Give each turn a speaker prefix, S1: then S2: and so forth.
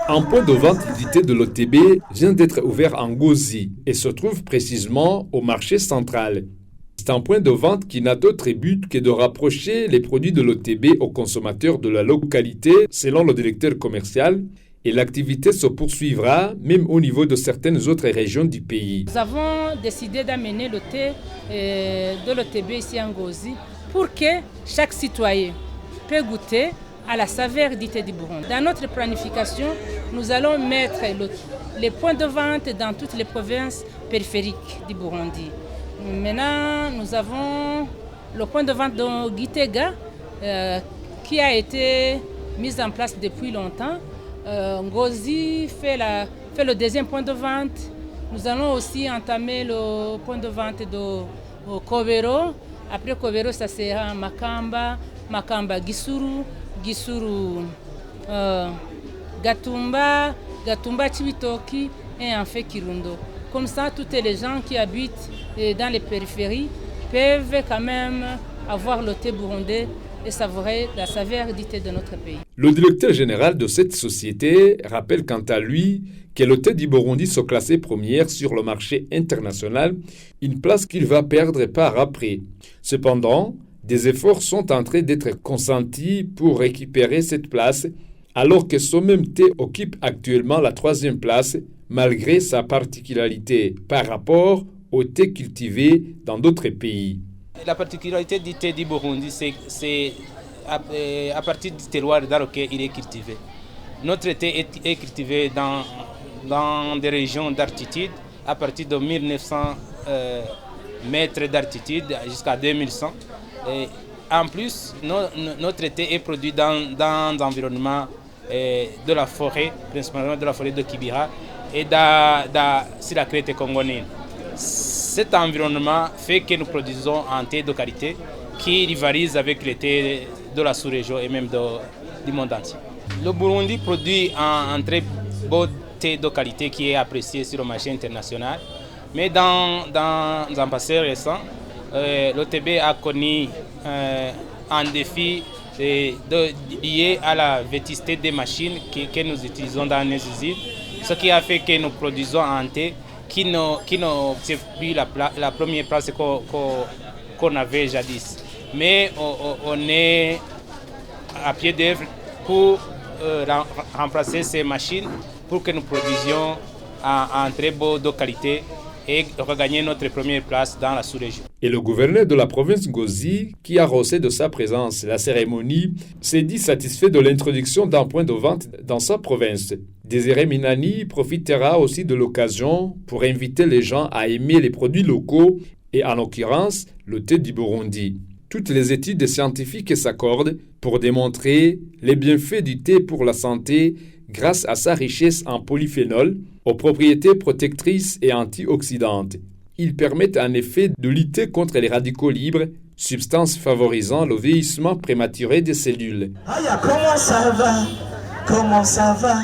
S1: Un point de vente d'édité de l'OTB vient d'être ouvert en Ngozi et se trouve précisément au marché central. C'est un point de vente qui n'a d'autre but que de rapprocher les produits de l'OTB aux consommateurs de la localité, selon le directeur commercial, et l'activité se poursuivra même au niveau de certaines autres régions du pays.
S2: Nous avons décidé d'amener le thé de l'OTB ici en Ngozi pour que chaque citoyen puisse goûter à la saveur du thé du Burundi. Dans notre planification, nous allons mettre les points de vente dans toutes les provinces périphériques du Burundi. Maintenant, nous avons le point de vente de Gitega qui a été mis en place depuis longtemps. Ngozi fait le deuxième point de vente. Nous allons aussi entamer le point de vente de Kobero. Après Kobero, ça sera Makamba, Makamba Gisuru, Gisuru Gatumba, Gatumba Chibitoki et enfin Kirundo. Comme ça, toutes les gens qui habitent dans les périphéries peuvent quand même avoir le thé burundais et savourer la saveur du thé de notre pays.
S1: Le directeur général de cette société rappelle quant à lui que le thé du Burundi se classait première sur le marché international, une place qu'il va perdre par après. Cependant, des efforts sont en train d'être consentis pour récupérer cette place, alors que ce même thé occupe actuellement la 3e place, malgré sa particularité par rapport au thé cultivé dans d'autres pays.
S3: La particularité du thé du Burundi, c'est à partir du terroir dans lequel il est cultivé. Notre thé est cultivé dans des régions d'altitude, à partir de 1900 mètres d'altitude jusqu'à 2100. Et en plus, notre thé est produit dans l'environnement de la forêt, principalement de la forêt de Kibira et sur la crête congolaise. Cet environnement fait que nous produisons un thé de qualité qui rivalise avec les thés de la sous-région et même du monde entier. Le Burundi produit un très beau thé de qualité qui est apprécié sur le marché international. Mais dans un passé récent, l'OTB a connu un défi lié à la vétusté des machines que nous utilisons dans les usines, ce qui a fait que nous produisons un thé qui n'obtient plus la première place qu'on avait jadis. Mais on est à pied d'œuvre pour remplacer ces machines pour que nous produisions un très beau de qualité et regagner notre première place dans la sous-région.
S1: Et le gouverneur de la province Ngozi, qui a rehaussé de sa présence la cérémonie, s'est dit satisfait de l'introduction d'un point de vente dans sa province. Désiré Minani profitera aussi de l'occasion pour inviter les gens à aimer les produits locaux et en l'occurrence le thé du Burundi. Toutes les études scientifiques s'accordent pour démontrer les bienfaits du thé pour la santé grâce à sa richesse en polyphénol, aux propriétés protectrices et antioxydantes. Ils permettent en effet de lutter contre les radicaux libres, substances favorisant le vieillissement prématuré des cellules.
S4: Comment ça va?